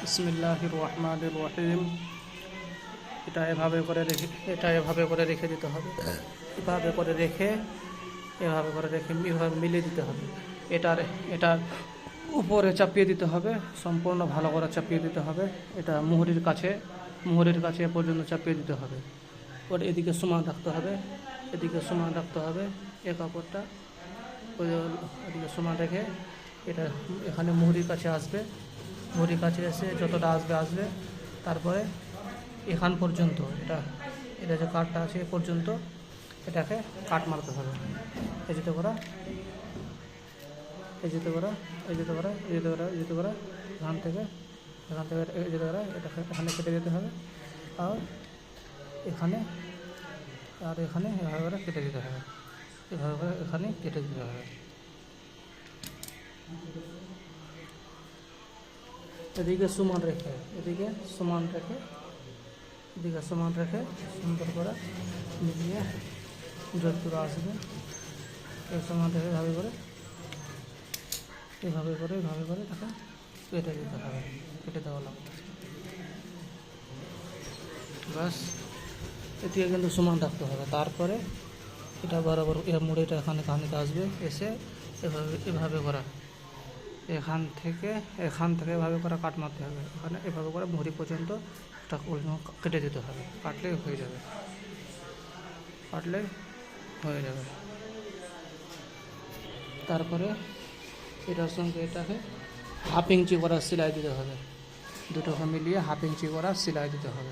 বিসমিল্লাহির রহমানির রহিম। এটা এভাবে করে রেখে দিতে হবে। এভাবে করে রেখে এভাবে মিলিয়ে দিতে হবে। এটার উপরে চাপিয়ে দিতে হবে, সম্পূর্ণ ভালো করে চাপিয়ে দিতে হবে। এটা মুহুরির কাছে পর্যন্ত চাপিয়ে দিতে হবে। ওর এদিকে সমান রাখতে হবে, এ কাপড়টা এদিকে সমান রেখে এটা এখানে মুহুরির কাছে আসবে। মুহুরির কাছে এসে যতটা আসবে তারপরে এখান পর্যন্ত এটা যে কাটটা আছে এ পর্যন্ত এটাকে কাট মারতে হবে। এই যেতে করা এখান থেকে এই যেতে করা এটাকে এখানে কেটে দিতে হবে, আর এখানে এভাবে করে কেটে দিতে হবে। এভাবে করে এখানে কেটে দিতে হবে। এদিকে সমান রেখে সুন্দর করে মিলিয়ে যতটা আসবে এই সমান রেখে এভাবে করে তাকে কেটে দিতে হবে। কেটে দেওয়া লাগবে, বাস। এদিকে কিন্তু সমান রাখতে হবে। তারপরে এটা বরাবর মুড়িটা এখানে আসবে, এসে এভাবে করা এখান থেকে এভাবে করে কাট মারতে হবে। এখানে এভাবে করে মুড়ি পর্যন্ত এটা কেটে দিতে হবে। কাটলেই হয়ে যাবে। তারপরে এটার সঙ্গে এটাকে হাফ ইঞ্চি করা সেলাই দিতে হবে। দুটোকে মিলিয়ে হাফ ইঞ্চি করা সেলাই দিতে হবে।